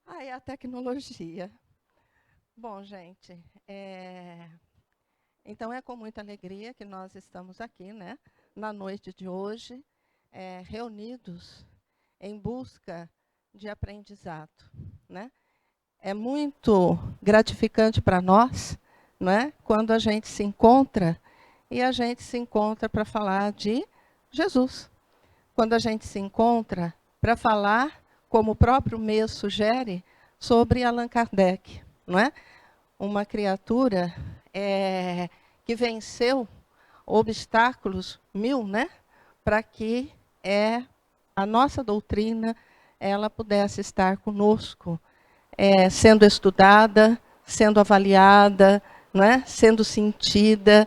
Ai, a tecnologia. Bom, gente, então é com muita alegria que nós estamos aqui, né, na noite de hoje, reunidos em busca de aprendizado, né? É muito gratificante para nós, né, quando a gente se encontra e a gente se encontra para falar de Jesus. Quando a gente se encontra para falar, como o próprio mês sugere, sobre Allan Kardec, não é? Uma criatura que venceu obstáculos 1000, né? Para que a nossa doutrina ela pudesse estar conosco, sendo estudada, sendo avaliada, não é? Sendo sentida.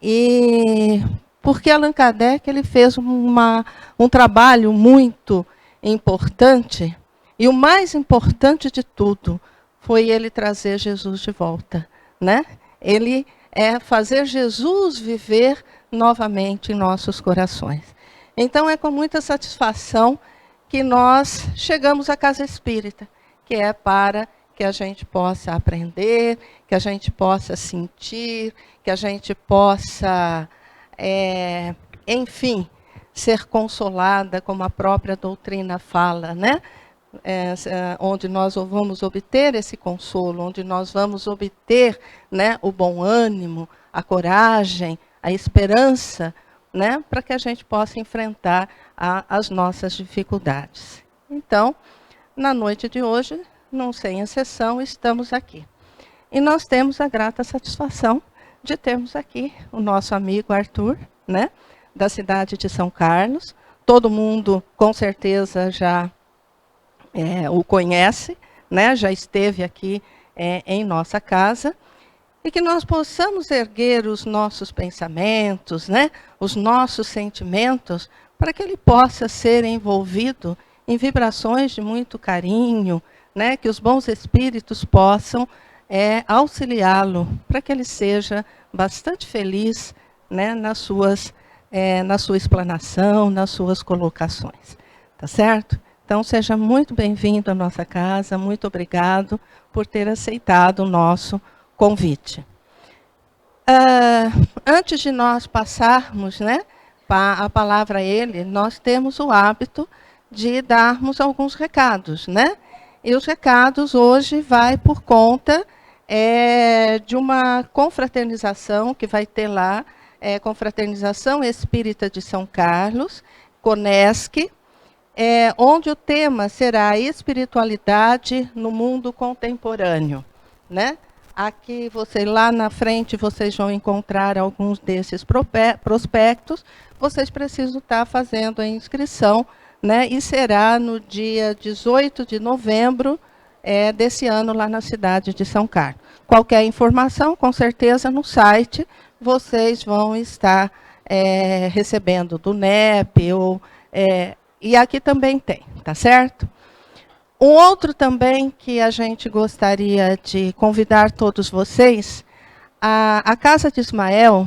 E porque Allan Kardec ele fez um trabalho muito importante, e o mais importante de tudo foi ele trazer Jesus de volta, né? Ele fazer Jesus viver novamente em nossos corações. Então é com muita satisfação que nós chegamos à Casa Espírita, que é para que a gente possa aprender, que a gente possa sentir, que a gente possa, enfim, ser consolada, como a própria doutrina fala, né? Onde nós vamos obter esse consolo, onde nós vamos obter, né, o bom ânimo, a coragem, a esperança, né, para que a gente possa enfrentar as nossas dificuldades. Então, na noite de hoje, não sem exceção, estamos aqui. E nós temos a grata satisfação de termos aqui o nosso amigo Arthur, né, da cidade de São Carlos. Todo mundo, com certeza, já o conhece, né, já esteve aqui em nossa casa. E que nós possamos erguer os nossos pensamentos, né, os nossos sentimentos, para que ele possa ser envolvido em vibrações de muito carinho, né, que os bons espíritos possam auxiliá-lo, para que ele seja bastante feliz, né, na sua explanação, nas suas colocações. Tá certo? Então, seja muito bem-vindo à nossa casa, muito obrigado por ter aceitado o nosso convite. Antes de nós passarmos, né, a palavra a ele, nós temos o hábito de darmos alguns recados, né? E os recados hoje vai por conta de uma confraternização que vai ter lá, Confraternização Espírita de São Carlos, CONESC, onde o tema será a espiritualidade no mundo contemporâneo, né? Aqui, lá na frente, vocês vão encontrar alguns desses prospectos. Vocês precisam estar fazendo a inscrição, né? E será no dia 18 de novembro desse ano, lá na cidade de São Carlos. Qualquer informação, com certeza, no site, vocês vão estar recebendo do NEP, e aqui também tem, tá certo? Um outro também que a gente gostaria de convidar todos vocês, a Casa de Ismael,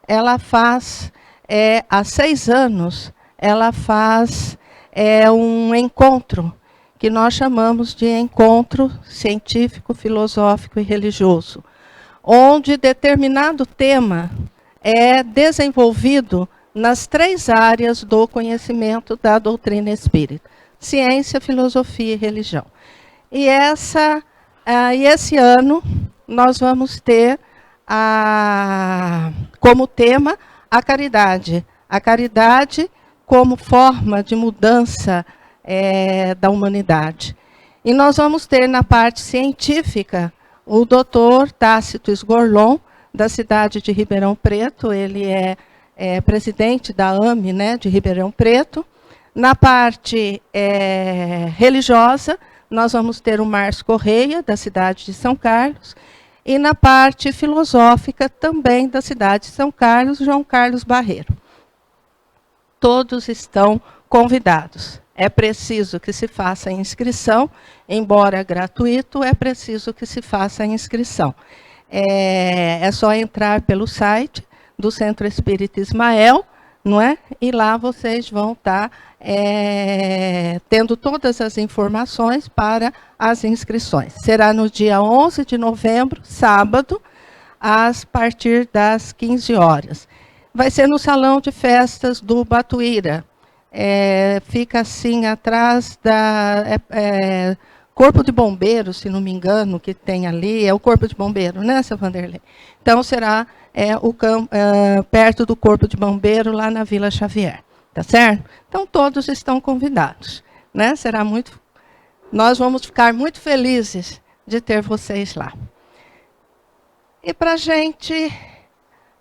ela faz, há 6 anos, ela faz um encontro, que nós chamamos de encontro científico, filosófico e religioso, onde determinado tema é desenvolvido nas 3 áreas do conhecimento da doutrina espírita: ciência, filosofia e religião. E esse ano nós vamos ter como tema a caridade. A caridade como forma de mudança da humanidade. E nós vamos ter na parte científica o doutor Tácito Esgorlon, da cidade de Ribeirão Preto. Ele é presidente da AME, né, de Ribeirão Preto. Na parte religiosa, nós vamos ter o Márcio Correia, da cidade de São Carlos. E na parte filosófica, também da cidade de São Carlos, João Carlos Barreiro. Todos estão convidados. É preciso que se faça a inscrição, embora gratuito, é preciso que se faça a inscrição. É só entrar pelo site do Centro Espírita Ismael, não é? E lá vocês vão estar tendo todas as informações para as inscrições. Será no dia 11 de novembro, sábado, a partir das 15 horas. Vai ser no Salão de Festas do Batuíra. Fica assim atrás da Corpo de Bombeiro, se não me engano, que tem ali, é o Corpo de Bombeiro, né, seu Vanderlei? Então, será perto do Corpo de Bombeiro, lá na Vila Xavier, tá certo? Então, todos estão convidados, né? Nós vamos ficar muito felizes de ter vocês lá. E para a gente,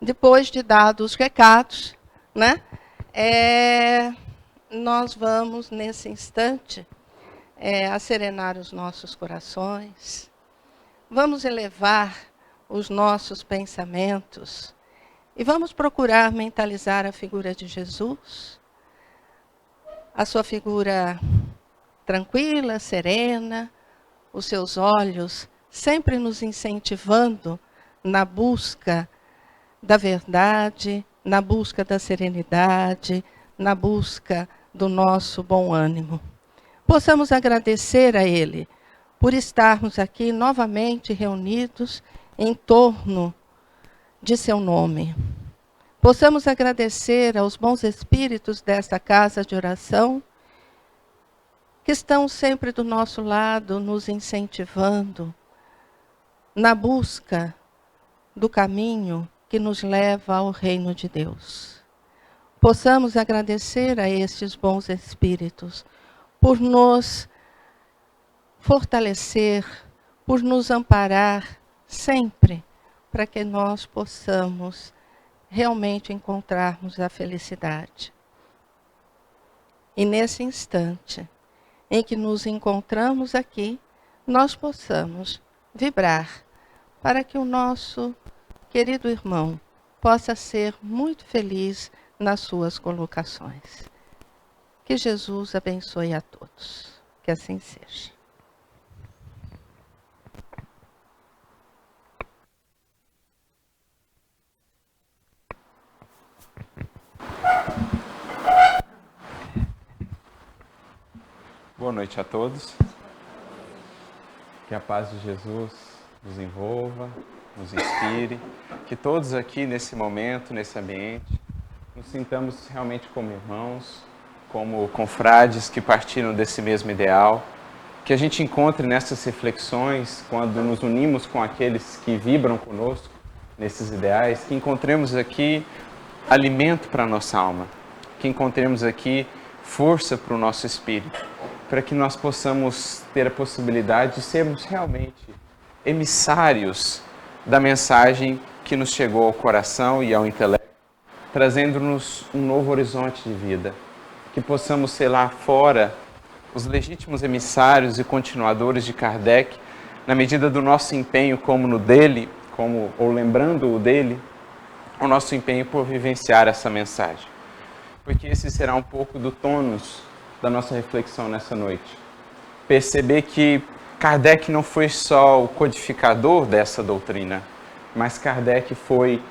depois de dados os recados, né, nós vamos, nesse instante, acerenar os nossos corações, vamos elevar os nossos pensamentos e vamos procurar mentalizar a figura de Jesus, a sua figura tranquila, serena, os seus olhos sempre nos incentivando na busca da verdade, na busca da serenidade, na busca do nosso bom ânimo. Possamos agradecer a Ele por estarmos aqui novamente reunidos em torno de seu nome. Possamos agradecer aos bons espíritos desta casa de oração, que estão sempre do nosso lado, nos incentivando na busca do caminho que nos leva ao reino de Deus. Possamos agradecer a estes bons espíritos por nos fortalecer, por nos amparar sempre, para que nós possamos realmente encontrarmos a felicidade. E nesse instante em que nos encontramos aqui, nós possamos vibrar para que o nosso querido irmão possa ser muito feliz nas suas colocações. Que Jesus abençoe a todos. Que assim seja. Boa noite a todos. Que a paz de Jesus nos envolva, nos inspire. Que todos aqui nesse momento, nesse ambiente, nos sintamos realmente como irmãos, como confrades que partiram desse mesmo ideal. Que a gente encontre nessas reflexões, quando nos unimos com aqueles que vibram conosco nesses ideais, que encontremos aqui alimento para a nossa alma, que encontremos aqui força para o nosso espírito, para que nós possamos ter a possibilidade de sermos realmente emissários da mensagem que nos chegou ao coração e ao intelecto, trazendo-nos um novo horizonte de vida, que possamos ser lá fora os legítimos emissários e continuadores de Kardec, na medida do nosso empenho como no dele, ou lembrando o dele, o nosso empenho por vivenciar essa mensagem. Porque esse será um pouco do tônus da nossa reflexão nessa noite. Perceber que Kardec não foi só o codificador dessa doutrina, mas Kardec foi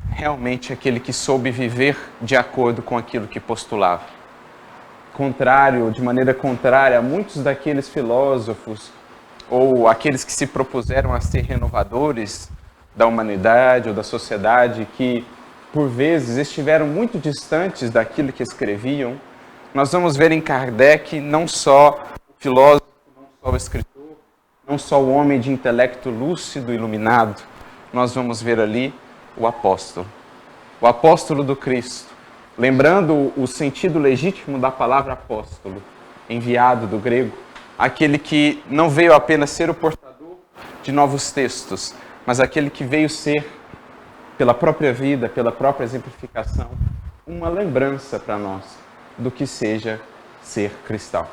realmente aquele que soube viver de acordo com aquilo que postulava. De maneira contrária a muitos daqueles filósofos ou aqueles que se propuseram a ser renovadores da humanidade ou da sociedade, que por vezes estiveram muito distantes daquilo que escreviam, nós vamos ver em Kardec não só o filósofo, não só o escritor, não só o homem de intelecto lúcido, iluminado, nós vamos ver ali o apóstolo do Cristo. Lembrando o sentido legítimo da palavra apóstolo, enviado do grego, aquele que não veio apenas ser o portador de novos textos, mas aquele que veio ser, pela própria vida, pela própria exemplificação, uma lembrança para nós do que seja ser cristão,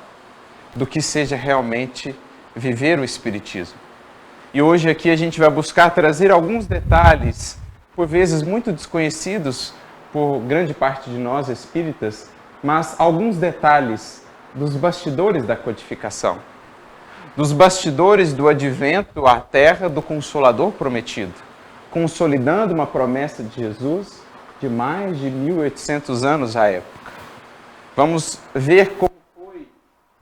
do que seja realmente viver o Espiritismo. E hoje aqui a gente vai buscar trazer alguns detalhes, por vezes muito desconhecidos por grande parte de nós espíritas, mas alguns detalhes dos bastidores da codificação, dos bastidores do advento à Terra do Consolador prometido, consolidando uma promessa de Jesus de mais de 1800 anos à época. Vamos ver como foi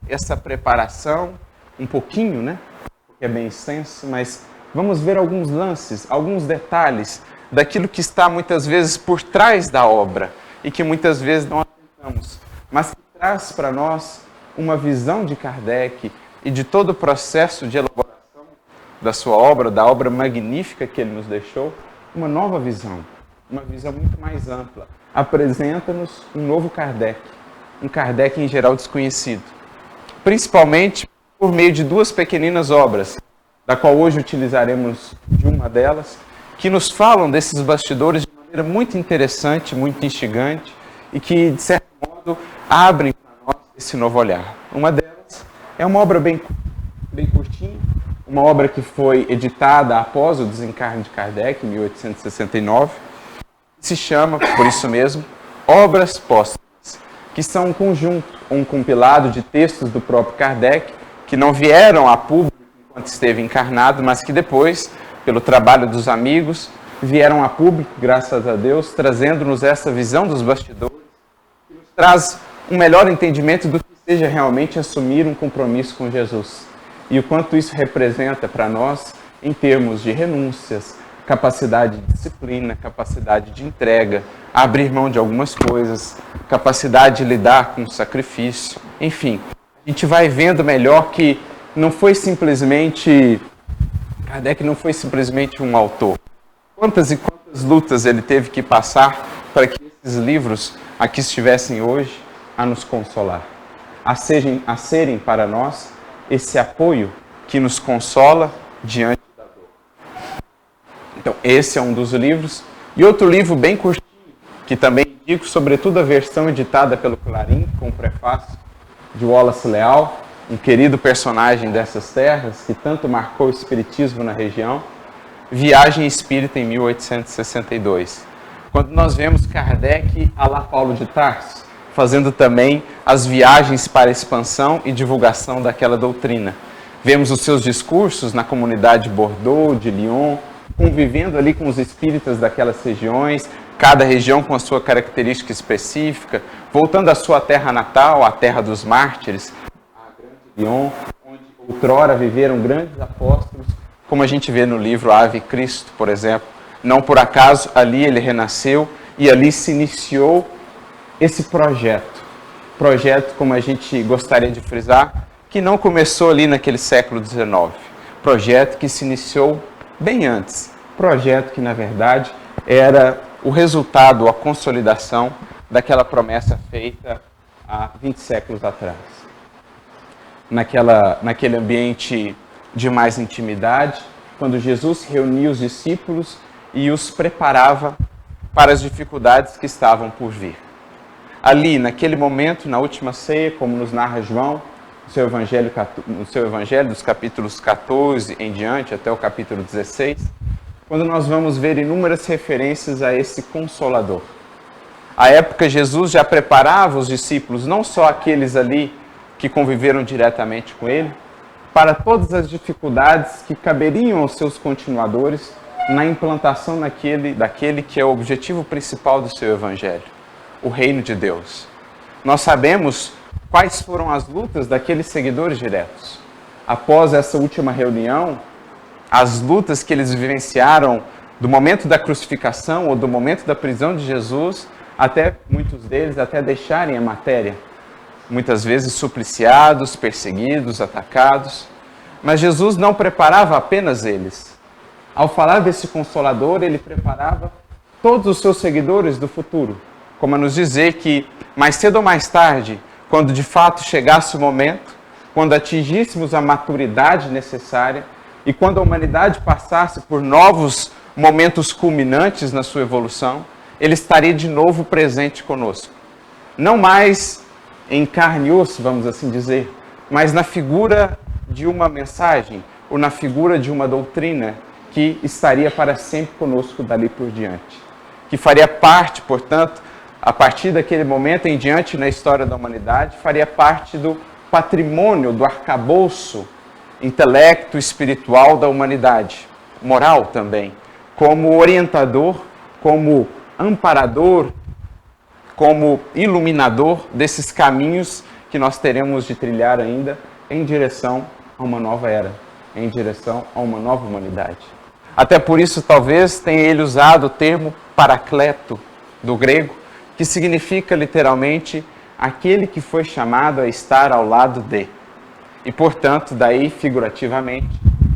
essa preparação, um pouquinho, né? Porque é bem extenso, mas vamos ver alguns lances, alguns detalhes daquilo que está muitas vezes por trás da obra e que muitas vezes não atentamos, mas que traz para nós uma visão de Kardec e de todo o processo de elaboração da sua obra, da obra magnífica que ele nos deixou, uma nova visão, uma visão muito mais ampla. Apresenta-nos um novo Kardec, um Kardec em geral desconhecido, principalmente por meio de duas pequeninas obras, da qual hoje utilizaremos de uma delas, que nos falam desses bastidores de maneira muito interessante, muito instigante e que, de certo modo, abrem para nós esse novo olhar. Uma delas é uma obra bem curtinha, uma obra que foi editada após o desencarne de Kardec, em 1869, que se chama, por isso mesmo, Obras Póstumas, que são um conjunto, um compilado de textos do próprio Kardec, que não vieram a público enquanto esteve encarnado, mas que depois, pelo trabalho dos amigos, vieram a público, graças a Deus, trazendo-nos essa visão dos bastidores, que nos traz um melhor entendimento do que seja realmente assumir um compromisso com Jesus. E o quanto isso representa para nós em termos de renúncias, capacidade de disciplina, capacidade de entrega, abrir mão de algumas coisas, capacidade de lidar com o sacrifício. Enfim, a gente vai vendo melhor que não foi simplesmente... Kardec não foi simplesmente um autor. Quantas e quantas lutas ele teve que passar para que esses livros aqui estivessem hoje a nos consolar, a serem para nós esse apoio que nos consola diante da dor. Então, esse é um dos livros. E outro livro bem curtinho, que também indico, sobretudo a versão editada pelo Clarim, com o prefácio de Wallace Leal, um querido personagem dessas terras, que tanto marcou o espiritismo na região, Viagem Espírita em 1862. Quando nós vemos Kardec à la Paulo de Tarso, fazendo também as viagens para a expansão e divulgação daquela doutrina. Vemos os seus discursos na comunidade de Bordeaux, de Lyon, convivendo ali com os espíritas daquelas regiões, cada região com a sua característica específica, voltando à sua terra natal, a terra dos mártires, a grande Lyon, onde outrora viveram grandes apóstolos, como a gente vê no livro Ave Cristo, por exemplo. Não por acaso, ali ele renasceu e ali se iniciou esse projeto, como a gente gostaria de frisar, que não começou ali naquele século XIX, projeto que se iniciou bem antes, projeto que na verdade era o resultado, a consolidação daquela promessa feita há 20 séculos atrás. Naquele ambiente de mais intimidade, quando Jesus reunia os discípulos e os preparava para as dificuldades que estavam por vir. Ali, naquele momento, na última ceia, como nos narra João, no seu evangelho, dos capítulos 14 em diante, até o capítulo 16, quando nós vamos ver inúmeras referências a esse Consolador. À época, Jesus já preparava os discípulos, não só aqueles ali que conviveram diretamente com ele, para todas as dificuldades que caberiam aos seus continuadores na implantação daquele que é o objetivo principal do seu evangelho, o reino de Deus. Nós sabemos quais foram as lutas daqueles seguidores diretos. Após essa última reunião, as lutas que eles vivenciaram do momento da crucificação ou do momento da prisão de Jesus, até muitos deles até deixarem a matéria. Muitas vezes supliciados, perseguidos, atacados. Mas Jesus não preparava apenas eles. Ao falar desse Consolador, ele preparava todos os seus seguidores do futuro, como a nos dizer que, mais cedo ou mais tarde, quando de fato chegasse o momento, quando atingíssemos a maturidade necessária e quando a humanidade passasse por novos momentos culminantes na sua evolução, ele estaria de novo presente conosco. Não mais em carne e osso, vamos assim dizer, mas na figura de uma mensagem ou na figura de uma doutrina que estaria para sempre conosco dali por diante. Que faria parte, portanto, a partir daquele momento em diante na história da humanidade, faria parte do patrimônio, do arcabouço intelecto espiritual da humanidade, moral também, como orientador, como amparador, como iluminador desses caminhos que nós teremos de trilhar ainda em direção a uma nova era, em direção a uma nova humanidade. Até por isso, talvez, tenha ele usado o termo paracleto, do grego, que significa literalmente aquele que foi chamado a estar ao lado de. E, portanto, daí, figurativamente,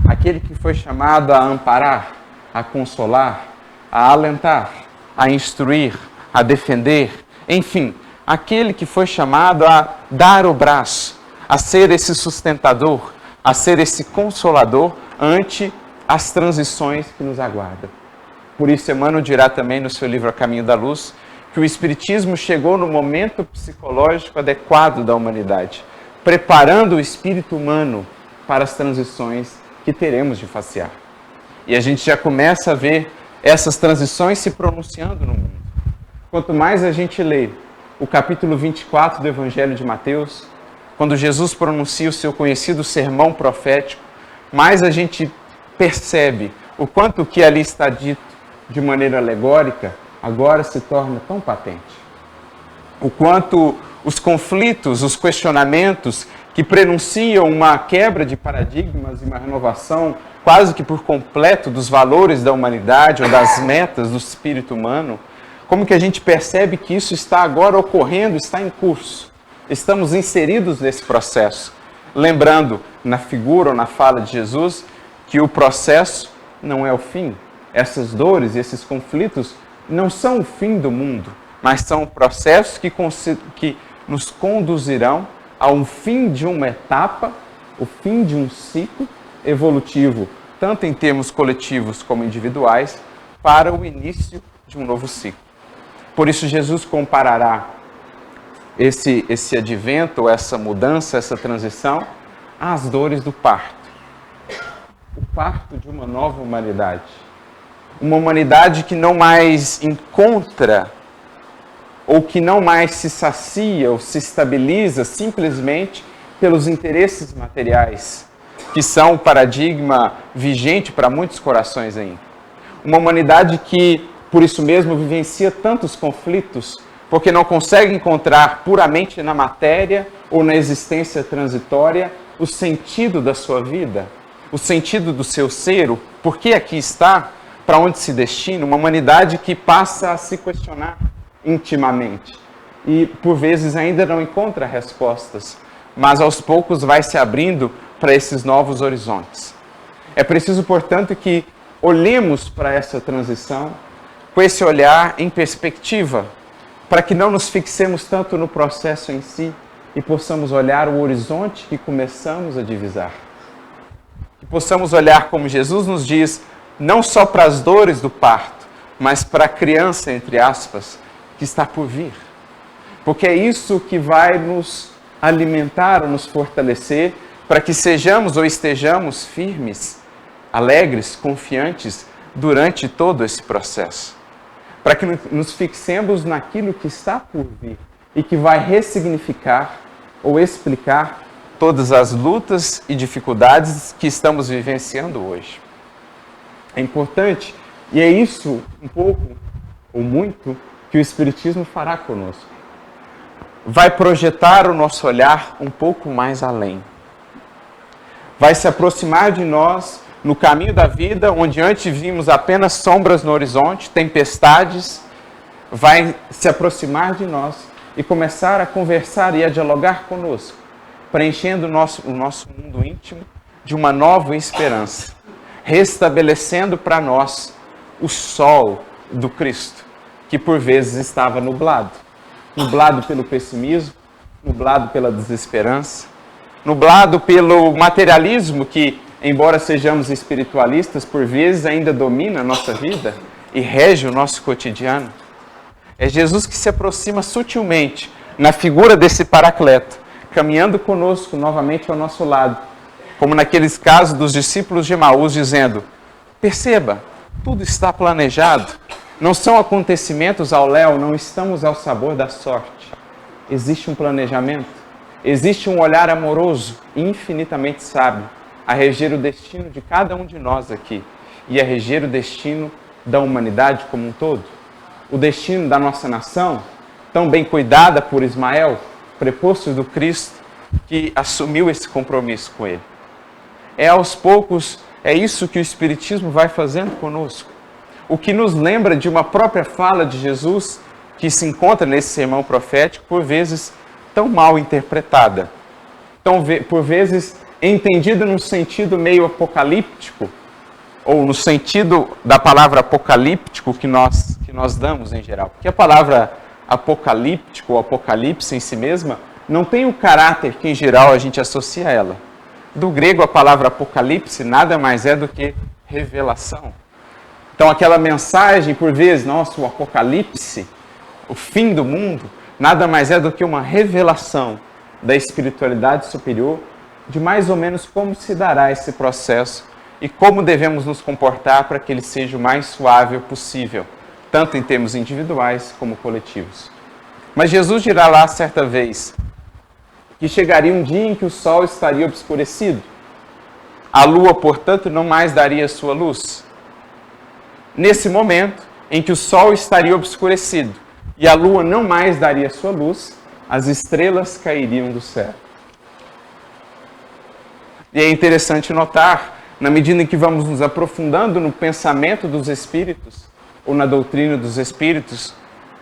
aquele que foi chamado a amparar, a consolar, a alentar, a instruir, a defender, enfim, aquele que foi chamado a dar o braço, a ser esse sustentador, a ser esse consolador ante as transições que nos aguardam. Por isso, Emmanuel dirá também no seu livro A Caminho da Luz, que o Espiritismo chegou no momento psicológico adequado da humanidade, preparando o espírito humano para as transições que teremos de facear. E a gente já começa a ver essas transições se pronunciando no mundo. Quanto mais a gente lê o capítulo 24 do Evangelho de Mateus, quando Jesus pronuncia o seu conhecido sermão profético, mais a gente percebe o quanto o que ali está dito de maneira alegórica agora se torna tão patente. O quanto os conflitos, os questionamentos que prenunciam uma quebra de paradigmas e uma renovação quase que por completo dos valores da humanidade ou das metas do espírito humano, como que a gente percebe que isso está agora ocorrendo, está em curso. Estamos inseridos nesse processo. Lembrando, na figura ou na fala de Jesus, que o processo não é o fim. Essas dores e esses conflitos não são o fim do mundo, mas são processos que nos conduzirão a um fim de uma etapa, o fim de um ciclo evolutivo, tanto em termos coletivos como individuais, para o início de um novo ciclo. Por isso, Jesus comparará esse advento, essa mudança, essa transição, às dores do parto. O parto de uma nova humanidade. Uma humanidade que não mais encontra, ou que não mais se sacia ou se estabiliza simplesmente pelos interesses materiais, que são o paradigma vigente para muitos corações ainda. Uma humanidade que, por isso mesmo, vivencia tantos conflitos, porque não consegue encontrar puramente na matéria ou na existência transitória o sentido da sua vida, o sentido do seu ser, o porquê aqui está, para onde se destina. Uma humanidade que passa a se questionar intimamente e, por vezes, ainda não encontra respostas, mas aos poucos vai se abrindo para esses novos horizontes. É preciso, portanto, que olhemos para essa transição com esse olhar em perspectiva, para que não nos fixemos tanto no processo em si e possamos olhar o horizonte que começamos a divisar. Que possamos olhar, como Jesus nos diz, não só para as dores do parto, mas para a criança, entre aspas, que está por vir. Porque é isso que vai nos alimentar ou nos fortalecer para que sejamos ou estejamos firmes, alegres, confiantes durante todo esse processo. Para que nos fixemos naquilo que está por vir e que vai ressignificar ou explicar todas as lutas e dificuldades que estamos vivenciando hoje. É importante, e é isso um pouco ou muito que o Espiritismo fará conosco. Vai projetar o nosso olhar um pouco mais além. Vai se aproximar de nós no caminho da vida, onde antes vimos apenas sombras no horizonte, tempestades, vai se aproximar de nós e começar a conversar e a dialogar conosco, preenchendo o nosso mundo íntimo de uma nova esperança, restabelecendo para nós o sol do Cristo, que por vezes estava nublado pelo pessimismo, nublado pela desesperança, nublado pelo materialismo que, embora sejamos espiritualistas, por vezes ainda domina a nossa vida e rege o nosso cotidiano. É Jesus que se aproxima sutilmente na figura desse paracleto, caminhando conosco novamente ao nosso lado, como naqueles casos dos discípulos de Emaús, dizendo: perceba, tudo está planejado, não são acontecimentos ao léu, não estamos ao sabor da sorte. Existe um planejamento, existe um olhar amoroso e infinitamente sábio a reger o destino de cada um de nós aqui e a reger o destino da humanidade como um todo. o destino da nossa nação, tão bem cuidada por Ismael, preposto do Cristo, que assumiu esse compromisso com ele. É aos poucos, é isso que o Espiritismo vai fazendo conosco. O que nos lembra de uma própria fala de Jesus, que se encontra nesse sermão profético, por vezes tão mal interpretada, por vezes entendida num sentido meio apocalíptico, ou no sentido da palavra apocalíptico que nós damos em geral. Porque a palavra apocalíptico ou apocalipse em si mesma não tem o caráter que em geral a gente associa a ela. Do grego, a palavra apocalipse nada mais é do que revelação. Então aquela mensagem, por vezes, nossa, o apocalipse, o fim do mundo, nada mais é do que uma revelação da espiritualidade superior, de mais ou menos como se dará esse processo e como devemos nos comportar para que ele seja o mais suave possível, tanto em termos individuais como coletivos. Mas Jesus dirá lá certa vez que chegaria um dia em que o sol estaria obscurecido. A lua, portanto, não mais daria sua luz. Nesse momento em que o sol estaria obscurecido e a lua não mais daria sua luz, as estrelas cairiam do céu. E é interessante notar, na medida em que vamos nos aprofundando no pensamento dos espíritos, ou na doutrina dos espíritos,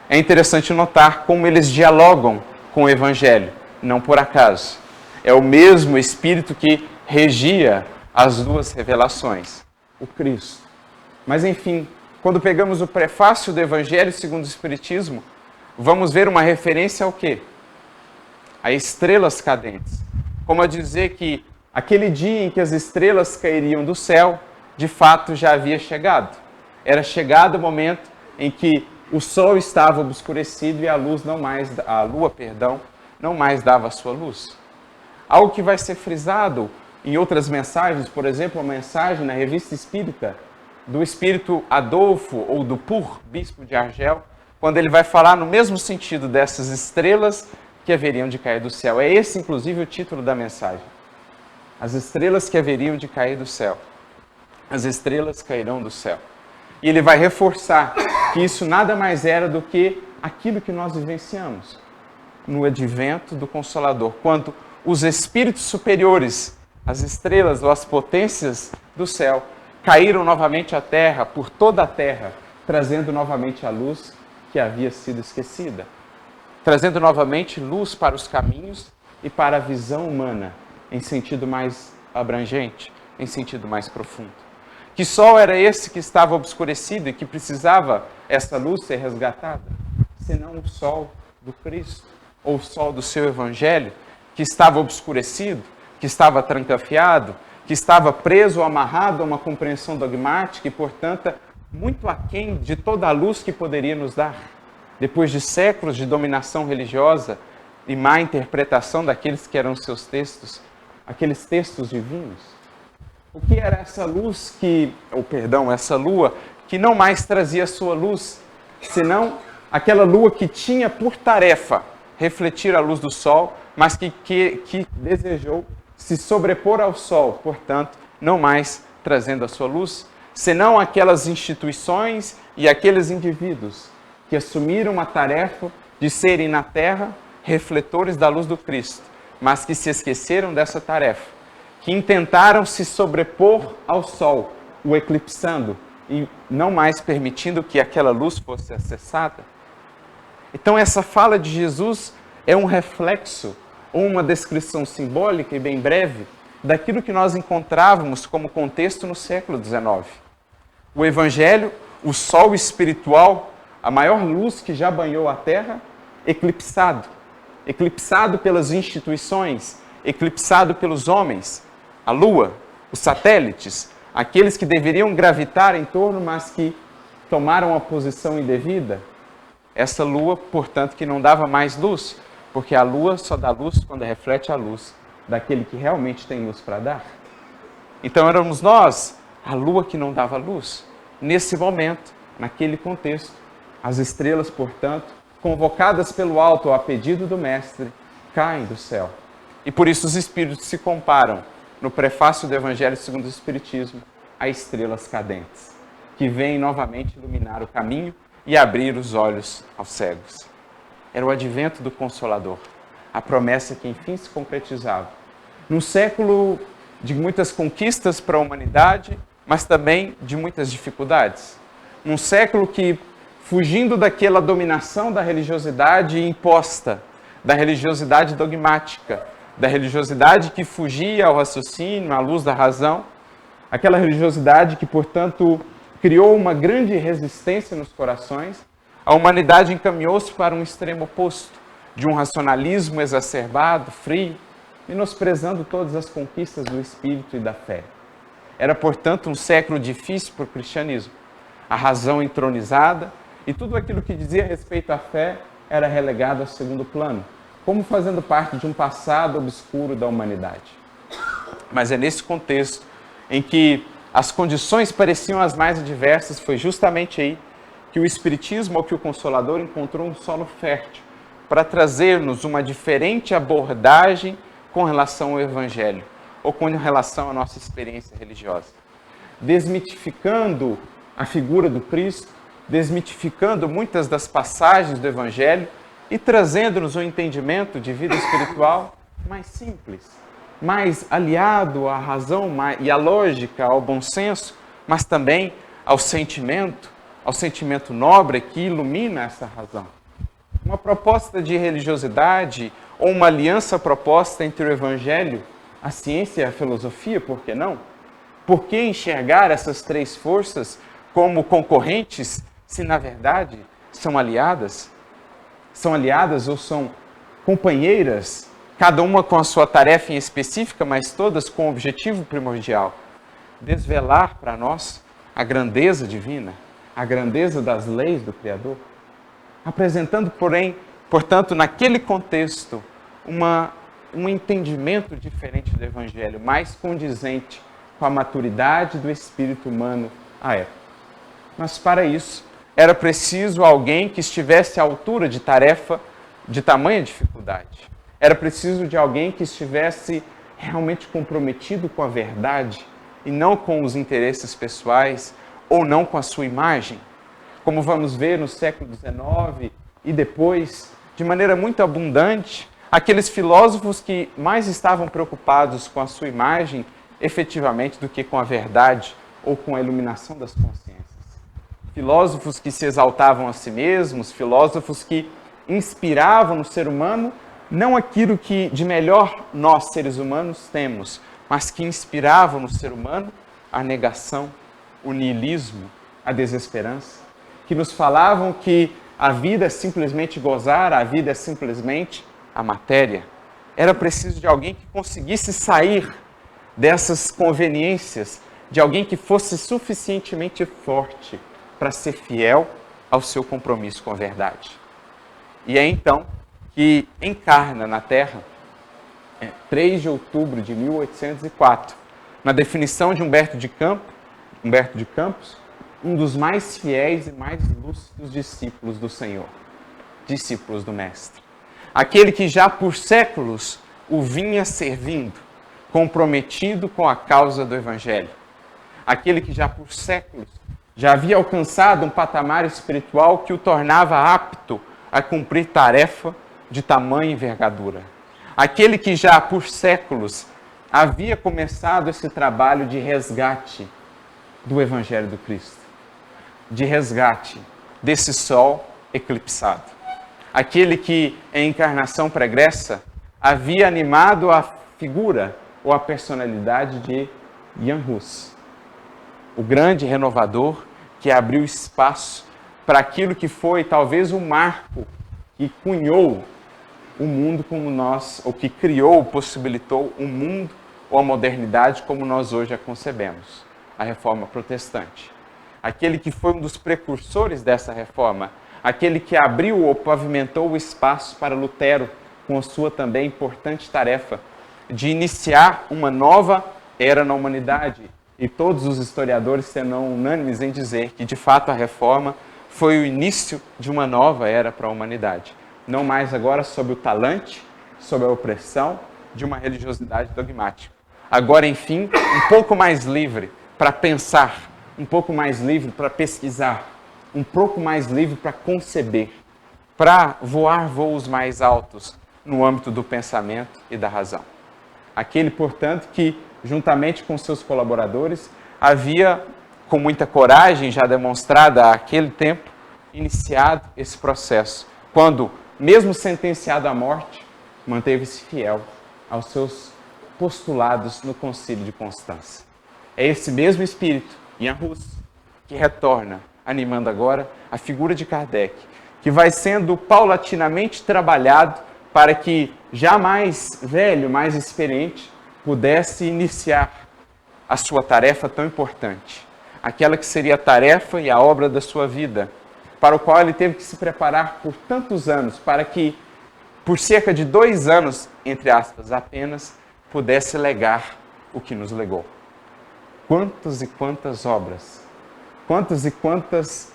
é interessante notar como eles dialogam com o Evangelho, não por acaso. É o mesmo Espírito que regia as duas revelações, o Cristo. Mas enfim, quando pegamos o prefácio do Evangelho segundo o Espiritismo, vamos ver uma referência ao quê? A estrelas cadentes. Como a dizer que aquele dia em que as estrelas cairiam do céu, de fato já havia chegado. Era chegado o momento em que o sol estava obscurecido e a lua não mais dava a sua luz. Algo que vai ser frisado em outras mensagens, por exemplo, a mensagem na Revista Espírita do Espírito Adolfo ou do Pur, bispo de Argel, quando ele vai falar no mesmo sentido dessas estrelas que haveriam de cair do céu. É esse, inclusive, o título da mensagem. As estrelas que haveriam de cair do céu. As estrelas cairão do céu. E ele vai reforçar que isso nada mais era do que aquilo que nós vivenciamos no advento do Consolador, quando os espíritos superiores, as estrelas ou as potências do céu, caíram novamente à terra, por toda a terra, trazendo novamente a luz que havia sido esquecida, trazendo novamente luz para os caminhos e para a visão humana, em sentido mais abrangente, em sentido mais profundo. Que sol era esse que estava obscurecido e que precisava essa luz ser resgatada? Senão o sol do Cristo, ou o sol do seu Evangelho, que estava obscurecido, que estava trancafiado, que estava preso ou amarrado a uma compreensão dogmática e, portanto, muito aquém de toda a luz que poderia nos dar. Depois de séculos de dominação religiosa e má interpretação daqueles que eram seus textos, aqueles textos divinos. O que era essa luz essa lua que não mais trazia sua luz, senão aquela lua que tinha por tarefa refletir a luz do sol, mas que desejou se sobrepor ao sol, portanto, não mais trazendo a sua luz, senão aquelas instituições e aqueles indivíduos que assumiram a tarefa de serem na terra refletores da luz do Cristo, mas que se esqueceram dessa tarefa, que intentaram se sobrepor ao sol, o eclipsando e não mais permitindo que aquela luz fosse acessada. Então essa fala de Jesus é um reflexo, ou uma descrição simbólica e bem breve, daquilo que nós encontrávamos como contexto no século XIX. O Evangelho, o sol espiritual, a maior luz que já banhou a Terra, eclipsado pelas instituições, eclipsado pelos homens, a Lua, os satélites, aqueles que deveriam gravitar em torno, mas que tomaram a posição indevida. Essa Lua, portanto, que não dava mais luz, porque a Lua só dá luz quando reflete a luz daquele que realmente tem luz para dar. Então éramos nós, a Lua que não dava luz. Nesse momento, naquele contexto, as estrelas, portanto, convocadas pelo alto a pedido do Mestre, caem do céu. E por isso os espíritos se comparam, no prefácio do Evangelho segundo o Espiritismo, a estrelas cadentes, que vêm novamente iluminar o caminho e abrir os olhos aos cegos. Era o advento do Consolador, a promessa que enfim se concretizava. Num século de muitas conquistas para a humanidade, mas também de muitas dificuldades. Num século que, fugindo daquela dominação da religiosidade imposta, da religiosidade dogmática, da religiosidade que fugia ao raciocínio, à luz da razão, aquela religiosidade que, portanto, criou uma grande resistência nos corações, a humanidade encaminhou-se para um extremo oposto, de um racionalismo exacerbado, frio, menosprezando todas as conquistas do espírito e da fé. Era, portanto, um século difícil para o cristianismo. A razão entronizada e tudo aquilo que dizia respeito à fé era relegado ao segundo plano, como fazendo parte de um passado obscuro da humanidade. Mas é nesse contexto em que as condições pareciam as mais adversas, foi justamente aí que o Espiritismo, ou que o Consolador, encontrou um solo fértil para trazer-nos uma diferente abordagem com relação ao Evangelho, ou com relação à nossa experiência religiosa. Desmitificando a figura do Cristo, desmitificando muitas das passagens do Evangelho e trazendo-nos um entendimento de vida espiritual mais simples, mais aliado à razão e à lógica, ao bom senso, mas também ao sentimento nobre que ilumina essa razão. Uma proposta de religiosidade ou uma aliança proposta entre o Evangelho, a ciência e a filosofia, por que não? Por que enxergar essas três forças como concorrentes, se na verdade são aliadas? São aliadas ou são companheiras, cada uma com a sua tarefa em específica, mas todas com o objetivo primordial: desvelar para nós a grandeza divina, a grandeza das leis do Criador, apresentando, portanto, naquele contexto, um entendimento diferente do Evangelho, mais condizente com a maturidade do espírito humano à época. Mas para isso, era preciso alguém que estivesse à altura de tarefa de tamanha dificuldade. Era preciso de alguém que estivesse realmente comprometido com a verdade e não com os interesses pessoais ou não com a sua imagem. Como vamos ver no século XIX e depois, de maneira muito abundante, aqueles filósofos que mais estavam preocupados com a sua imagem, efetivamente, do que com a verdade ou com a iluminação das consciências. Filósofos que se exaltavam a si mesmos, filósofos que inspiravam no ser humano não aquilo que de melhor nós, seres humanos, temos, mas que inspiravam no ser humano a negação, o niilismo, a desesperança, que nos falavam que a vida é simplesmente gozar, a vida é simplesmente a matéria. Era preciso de alguém que conseguisse sair dessas conveniências, de alguém que fosse suficientemente forte para ser fiel ao seu compromisso com a verdade. E é então que encarna na Terra, 3 de outubro de 1804, na definição de Humberto de Campos, um dos mais fiéis e mais lúcidos discípulos do Senhor, discípulos do Mestre. Aquele que já por séculos o vinha servindo, comprometido com a causa do Evangelho. Aquele que já por séculos já havia alcançado um patamar espiritual que o tornava apto a cumprir tarefa de tamanha envergadura. Aquele que já por séculos havia começado esse trabalho de resgate do Evangelho do Cristo, de resgate desse sol eclipsado. Aquele que, em encarnação pregressa, havia animado a figura ou a personalidade de Jan Hus, o grande renovador que abriu espaço para aquilo que foi talvez o marco que cunhou o mundo como nós, ou que criou, possibilitou o mundo ou a modernidade como nós hoje a concebemos, a Reforma Protestante. Aquele que foi um dos precursores dessa reforma, aquele que abriu ou pavimentou o espaço para Lutero, com a sua também importante tarefa de iniciar uma nova era na humanidade. E todos os historiadores serão unânimes em dizer que, de fato, a reforma foi o início de uma nova era para a humanidade. Não mais agora sob o talante, sob a opressão de uma religiosidade dogmática. Agora, enfim, um pouco mais livre para pensar, um pouco mais livre para pesquisar, um pouco mais livre para conceber, para voar voos mais altos no âmbito do pensamento e da razão. Aquele, portanto, que, juntamente com seus colaboradores, havia, com muita coragem já demonstrada àquele tempo, iniciado esse processo, quando, mesmo sentenciado à morte, manteve-se fiel aos seus postulados no Concílio de Constança. É esse mesmo espírito, Jan Hus, que retorna, animando agora a figura de Kardec, que vai sendo paulatinamente trabalhado para que, já mais velho, mais experiente, pudesse iniciar a sua tarefa tão importante, aquela que seria a tarefa e a obra da sua vida, para o qual ele teve que se preparar por tantos anos, para que, por cerca de 2 anos, entre aspas, apenas, pudesse legar o que nos legou. Quantas e quantas obras, quantas e quantas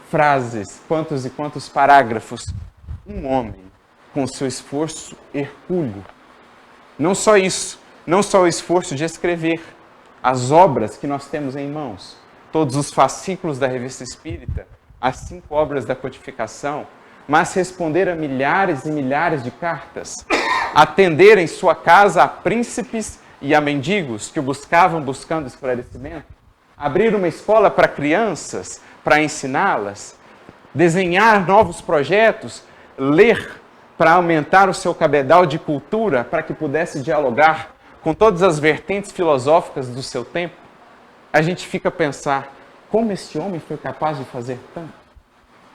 frases, quantos e quantos parágrafos um homem, com seu esforço hercúleo. Não só isso, não só o esforço de escrever as obras que nós temos em mãos, todos os fascículos da Revista Espírita, as 5 obras da codificação, mas responder a milhares e milhares de cartas, atender em sua casa a príncipes e a mendigos que o buscavam buscando esclarecimento, abrir uma escola para crianças, para ensiná-las, desenhar novos projetos, ler para aumentar o seu cabedal de cultura, para que pudesse dialogar com todas as vertentes filosóficas do seu tempo, a gente fica a pensar, como esse homem foi capaz de fazer tanto?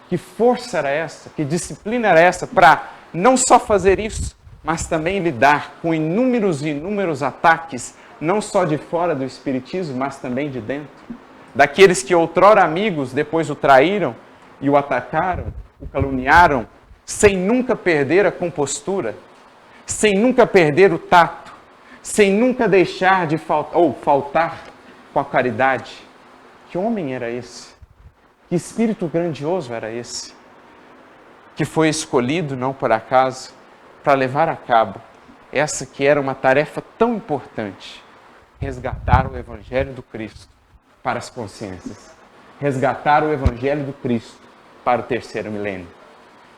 Que força era essa? Que disciplina era essa para não só fazer isso, mas também lidar com inúmeros e inúmeros ataques, não só de fora do espiritismo, mas também de dentro? Daqueles que outrora amigos, depois o traíram e o atacaram, o caluniaram, sem nunca perder a compostura, sem nunca perder o tato, sem nunca deixar de faltar com a caridade. Que homem era esse? Que espírito grandioso era esse? Que foi escolhido, não por acaso, para levar a cabo essa que era uma tarefa tão importante, resgatar o Evangelho do Cristo para as consciências, resgatar o Evangelho do Cristo para o 3º milênio,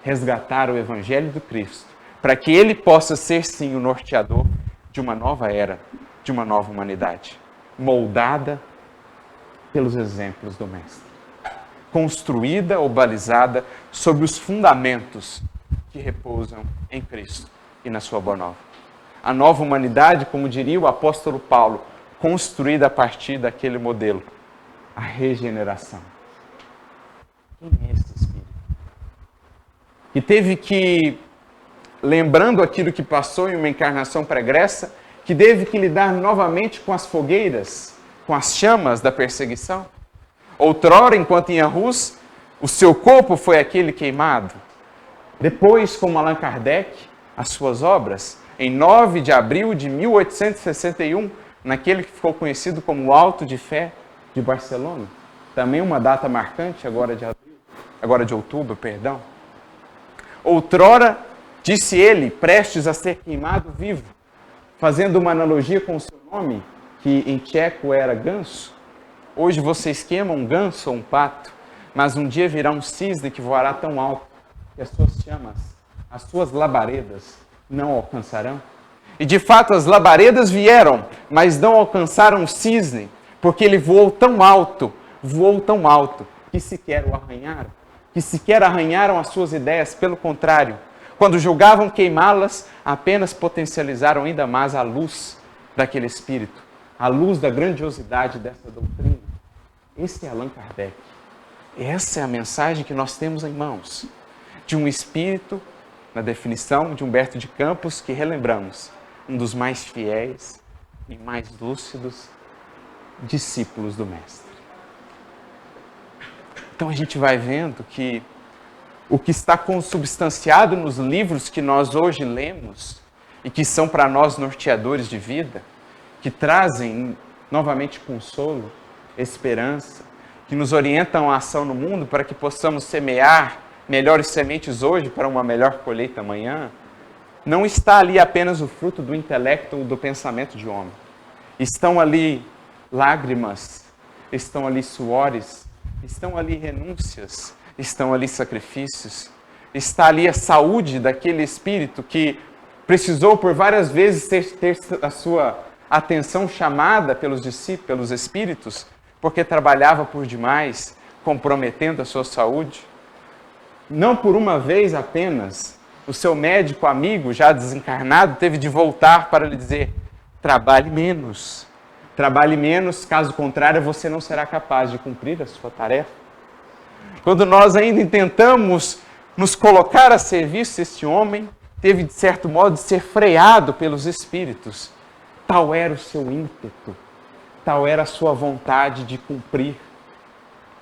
resgatar o Evangelho do Cristo, para que ele possa ser, sim, o norteador de uma nova era, de uma nova humanidade, moldada pelos exemplos do Mestre, construída ou balizada sobre os fundamentos que repousam em Cristo e na sua boa nova. A nova humanidade, como diria o apóstolo Paulo, construída a partir daquele modelo, a regeneração. Quem é esse Espírito? Que teve que, lembrando aquilo que passou em uma encarnação pregressa, que teve que lidar novamente com as fogueiras, com as chamas da perseguição. Outrora, enquanto em Hus, o seu corpo foi aquele queimado. Depois, como Allan Kardec, as suas obras, em 9 de abril de 1861, naquele que ficou conhecido como o Alto de Fé de Barcelona, também uma data marcante agora de outubro, perdão. Outrora, disse ele, prestes a ser queimado vivo, fazendo uma analogia com o seu nome, que em tcheco era ganso. Hoje vocês queimam um ganso ou um pato, mas um dia virá um cisne que voará tão alto que as suas chamas, as suas labaredas não alcançarão. E de fato as labaredas vieram, mas não alcançaram o cisne, porque ele voou tão alto, que sequer o arranharam, que sequer arranharam as suas ideias, pelo contrário, quando julgavam queimá-las, apenas potencializaram ainda mais a luz daquele espírito, a luz da grandiosidade dessa doutrina. Esse é Allan Kardec. Essa é a mensagem que nós temos em mãos, de um espírito, na definição de Humberto de Campos, que relembramos, um dos mais fiéis e mais lúcidos discípulos do Mestre. Então a gente vai vendo que o que está consubstanciado nos livros que nós hoje lemos e que são para nós norteadores de vida, que trazem novamente consolo, esperança, que nos orientam a ação no mundo para que possamos semear melhores sementes hoje para uma melhor colheita amanhã, não está ali apenas o fruto do intelecto ou do pensamento de homem. Estão ali lágrimas, estão ali suores, estão ali renúncias, estão ali sacrifícios, está ali a saúde daquele espírito que precisou por várias vezes ter a sua atenção chamada pelos discípulos, pelos espíritos, porque trabalhava por demais, comprometendo a sua saúde. Não por uma vez apenas, o seu médico amigo, já desencarnado, teve de voltar para lhe dizer: trabalhe menos. Trabalhe menos, caso contrário, você não será capaz de cumprir a sua tarefa. Quando nós ainda tentamos nos colocar a serviço, este homem teve, de certo modo, de ser freado pelos espíritos. Tal era o seu ímpeto, tal era a sua vontade de cumprir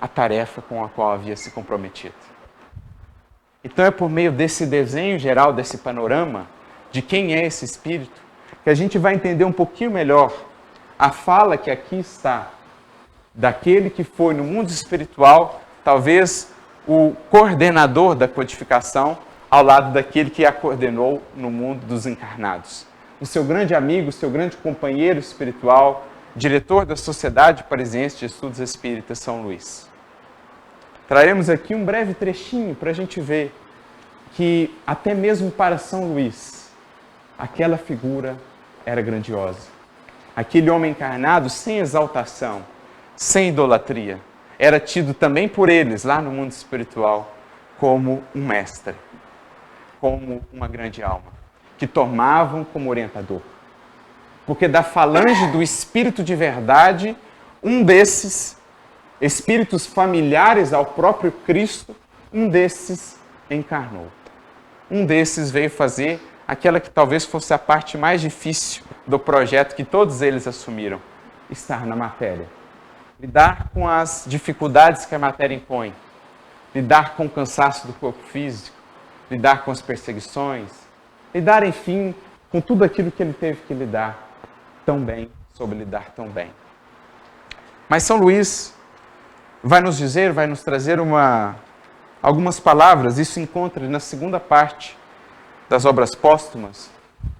a tarefa com a qual havia se comprometido. Então é por meio desse desenho geral, desse panorama, de quem é esse espírito, que a gente vai entender um pouquinho melhor a fala que aqui está, daquele que foi no mundo espiritual, talvez o coordenador da codificação, ao lado daquele que a coordenou no mundo dos encarnados. O seu grande amigo, o seu grande companheiro espiritual, diretor da Sociedade Parisiense de Estudos Espíritas, São Luís. Traremos aqui um breve trechinho para a gente ver que até mesmo para São Luís, aquela figura era grandiosa. Aquele homem encarnado, sem exaltação, sem idolatria, era tido também por eles, lá no mundo espiritual, como um mestre, como uma grande alma, que tomavam como orientador. Porque da falange do espírito de verdade, um desses espíritos familiares ao próprio Cristo, um desses encarnou. Um desses veio fazer aquela que talvez fosse a parte mais difícil do projeto que todos eles assumiram: estar na matéria. Lidar com as dificuldades que a matéria impõe. Lidar com o cansaço do corpo físico. Lidar com as perseguições. Lidar, enfim, com tudo aquilo que ele teve que lidar tão bem, soube lidar tão bem. Mas São Luís vai nos dizer, vai nos trazer algumas palavras, isso encontra na segunda parte das obras póstumas,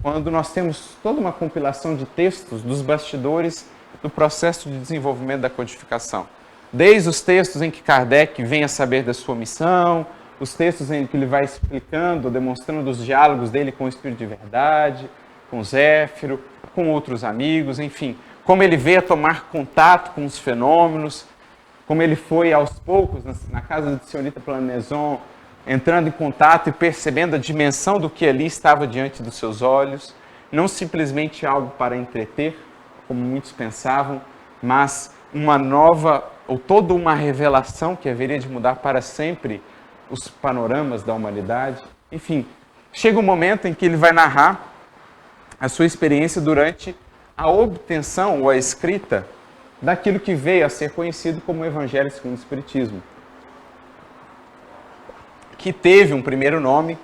quando nós temos toda uma compilação de textos dos bastidores do processo de desenvolvimento da codificação. Desde os textos em que Kardec vem a saber da sua missão, os textos em que ele vai explicando, demonstrando os diálogos dele com o Espírito de Verdade, com Zéfiro, com outros amigos, enfim, como ele veio a tomar contato com os fenômenos, como ele foi aos poucos na casa de Senhorita Planezon, entrando em contato e percebendo a dimensão do que ali estava diante dos seus olhos, não simplesmente algo para entreter, como muitos pensavam, mas uma nova, ou toda uma revelação que haveria de mudar para sempre os panoramas da humanidade. Enfim, chega um momento em que ele vai narrar a sua experiência durante a obtenção ou a escrita daquilo que veio a ser conhecido como o Evangelho segundo o Espiritismo, que teve um primeiro nome,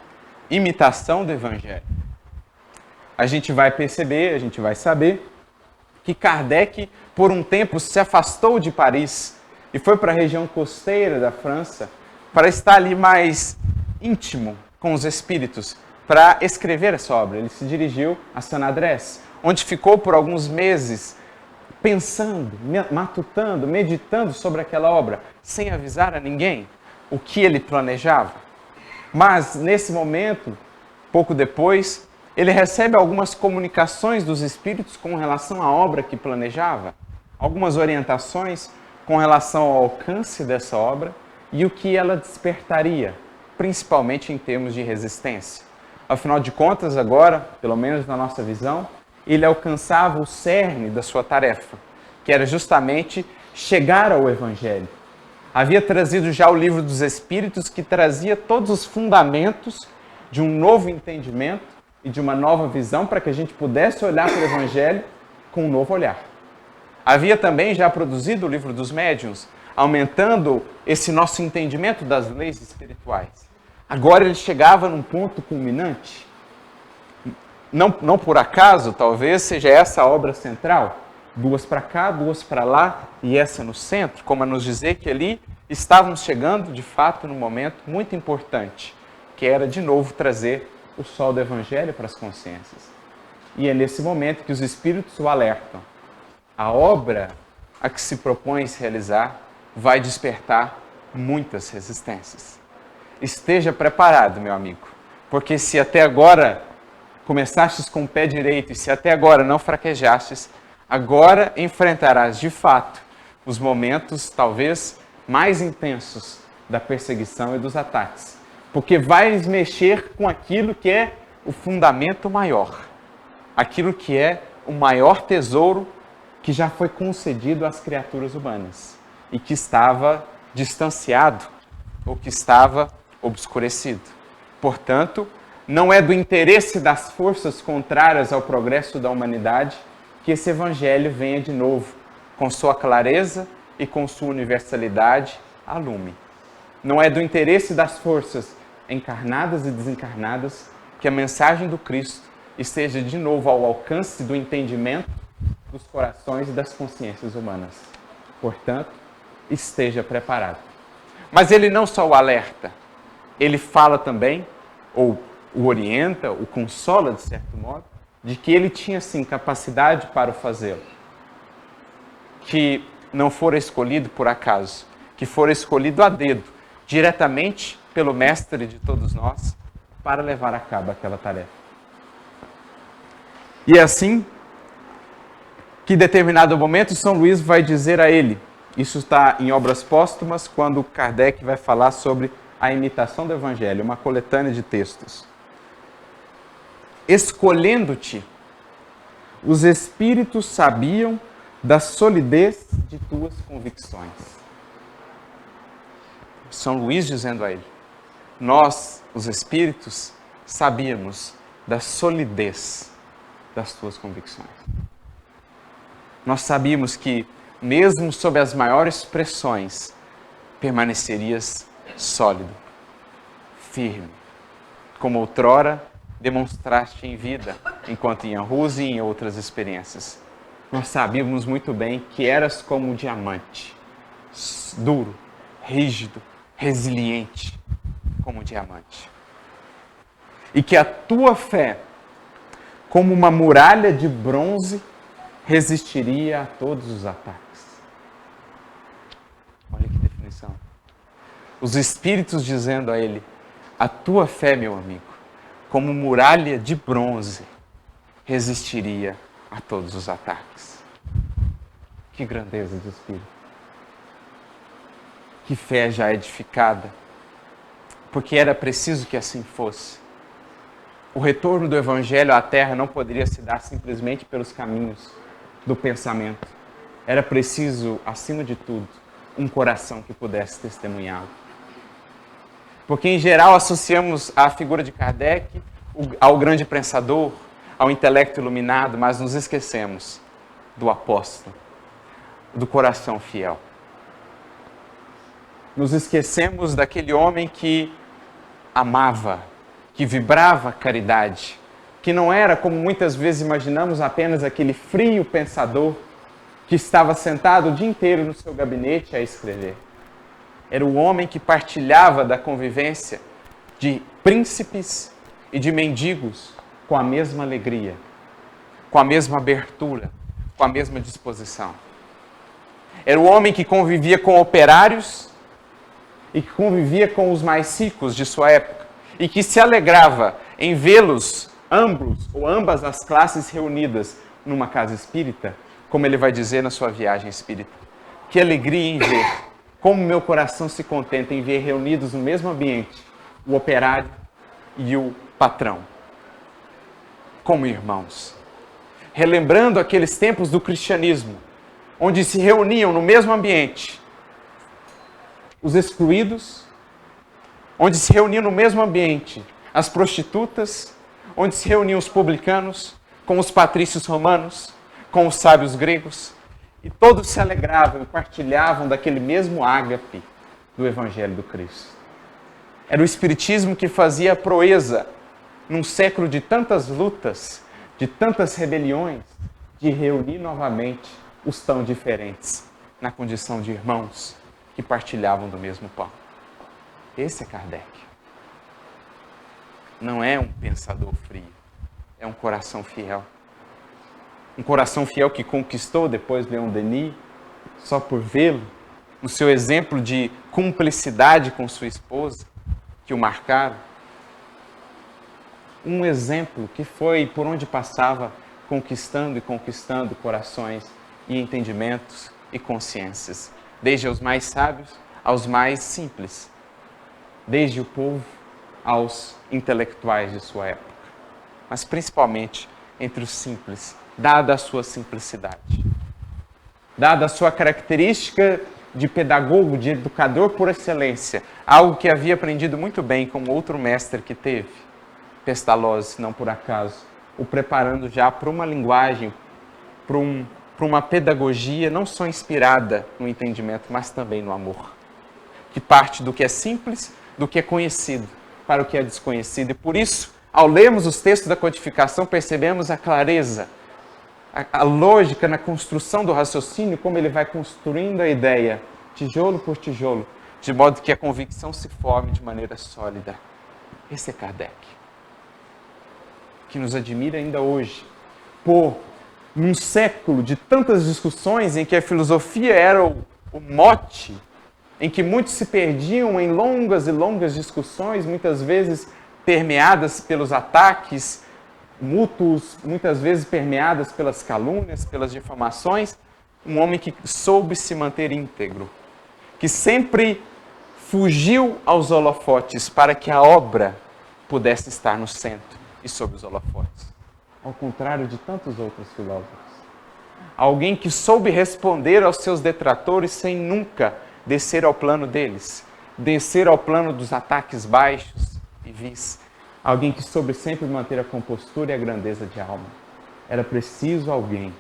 Imitação do Evangelho. A gente vai perceber, a gente vai saber que Kardec, por um tempo, se afastou de Paris e foi para a região costeira da França para estar ali mais íntimo com os espíritos, para escrever essa obra. Ele se dirigiu a Saint-Adresse, onde ficou por alguns meses pensando, matutando, meditando sobre aquela obra, sem avisar a ninguém o que ele planejava. Mas, nesse momento, pouco depois, ele recebe algumas comunicações dos espíritos com relação à obra que planejava, algumas orientações com relação ao alcance dessa obra e o que ela despertaria, principalmente em termos de resistência. Afinal de contas, agora, pelo menos na nossa visão, ele alcançava o cerne da sua tarefa, que era justamente chegar ao Evangelho. Havia trazido já o Livro dos Espíritos, que trazia todos os fundamentos de um novo entendimento e de uma nova visão para que a gente pudesse olhar para o Evangelho com um novo olhar. Havia também já produzido o Livro dos Médiuns, aumentando esse nosso entendimento das leis espirituais. Agora ele chegava num ponto culminante. Não por acaso, talvez, seja essa a obra central. Duas para cá, duas para lá e essa no centro, como a nos dizer que ali estávamos chegando, de fato, num momento muito importante, que era, de novo, trazer o sol do Evangelho para as consciências. E é nesse momento que os Espíritos o alertam. A obra a que se propõe se realizar vai despertar muitas resistências. Esteja preparado, meu amigo, porque se até agora começastes com o pé direito e se até agora não fraquejastes, agora enfrentarás de fato os momentos talvez mais intensos da perseguição e dos ataques, porque vais mexer com aquilo que é o fundamento maior, aquilo que é o maior tesouro que já foi concedido às criaturas humanas e que estava distanciado ou que estava obscurecido. Portanto, não é do interesse das forças contrárias ao progresso da humanidade que esse evangelho venha de novo, com sua clareza e com sua universalidade, a lume. Não é do interesse das forças encarnadas e desencarnadas que a mensagem do Cristo esteja de novo ao alcance do entendimento dos corações e das consciências humanas. Portanto, esteja preparado. Mas ele não só o alerta, ele fala também, ou o orienta, o consola de certo modo, de que ele tinha sim capacidade para o fazê-lo. Que não fora escolhido por acaso, que fora escolhido a dedo, diretamente pelo mestre de todos nós, para levar a cabo aquela tarefa. E é assim que em determinado momento São Luís vai dizer a ele, isso está em Obras Póstumas, quando Kardec vai falar sobre a imitação do Evangelho, uma coletânea de textos. Escolhendo-te, os Espíritos sabiam da solidez de tuas convicções. São Luís dizendo a ele, nós, os Espíritos, sabíamos da solidez das tuas convicções. Nós sabíamos que, mesmo sob as maiores pressões, permanecerias sólido, firme, como outrora demonstraste em vida, enquanto em Aarhus e em outras experiências. Nós sabíamos muito bem que eras como um diamante, duro, rígido, resiliente, como um diamante. E que a tua fé, como uma muralha de bronze, resistiria a todos os ataques. Olha que definição. Os Espíritos dizendo a ele, a tua fé, meu amigo, como muralha de bronze, resistiria a todos os ataques. Que grandeza de Espírito. Que fé já edificada, porque era preciso que assim fosse. O retorno do Evangelho à Terra não poderia se dar simplesmente pelos caminhos do pensamento. Era preciso, acima de tudo, um coração que pudesse testemunhá-lo. Porque, em geral, associamos a figura de Kardec ao grande pensador, ao intelecto iluminado, mas nos esquecemos do apóstolo, do coração fiel. Nos esquecemos daquele homem que amava, que vibrava a caridade, que não era, como muitas vezes imaginamos, apenas aquele frio pensador que estava sentado o dia inteiro no seu gabinete a escrever. Era o homem que partilhava da convivência de príncipes e de mendigos com a mesma alegria, com a mesma abertura, com a mesma disposição. Era o homem que convivia com operários e que convivia com os mais ricos de sua época e que se alegrava em vê-los ambos ou ambas as classes reunidas numa casa espírita, como ele vai dizer na sua viagem espírita. Que alegria em ver, como meu coração se contenta em ver reunidos no mesmo ambiente o operário e o patrão, como irmãos. Relembrando aqueles tempos do cristianismo, onde se reuniam no mesmo ambiente os excluídos, onde se reuniam no mesmo ambiente as prostitutas, onde se reuniam os publicanos com os patrícios romanos, com os sábios gregos, e todos se alegravam e partilhavam daquele mesmo ágape do Evangelho do Cristo. Era o Espiritismo que fazia a proeza, num século de tantas lutas, de tantas rebeliões, de reunir novamente os tão diferentes na condição de irmãos que partilhavam do mesmo pão. Esse é Kardec. Não é um pensador frio, é um coração fiel. Um coração fiel que conquistou depois Leon Denis, só por vê-lo no seu exemplo de cumplicidade com sua esposa, que o marcaram. Um exemplo que foi por onde passava, conquistando e conquistando corações e entendimentos e consciências, desde os mais sábios aos mais simples, desde o povo aos intelectuais de sua época, mas principalmente entre os simples, dada a sua simplicidade, dada a sua característica de pedagogo, de educador por excelência, algo que havia aprendido muito bem com outro mestre que teve, Pestalozzi, não por acaso, o preparando já para uma linguagem, para uma pedagogia não só inspirada no entendimento, mas também no amor, que parte do que é simples, do que é conhecido, para o que é desconhecido. E por isso, ao lermos os textos da codificação, percebemos a clareza, a lógica na construção do raciocínio, como ele vai construindo a ideia, tijolo por tijolo, de modo que a convicção se forme de maneira sólida. Esse é Kardec, que nos admira ainda hoje, por num século de tantas discussões em que a filosofia era o mote, em que muitos se perdiam em longas e longas discussões, muitas vezes permeadas pelos ataques mútuos, muitas vezes permeadas pelas calúnias, pelas difamações, um homem que soube se manter íntegro, que sempre fugiu aos holofotes para que a obra pudesse estar no centro e sob os holofotes, ao contrário de tantos outros filósofos. Alguém que soube responder aos seus detratores sem nunca descer ao plano deles, descer ao plano dos ataques baixos e vis. Alguém que soube sempre manter a compostura e a grandeza de alma. Era preciso alguém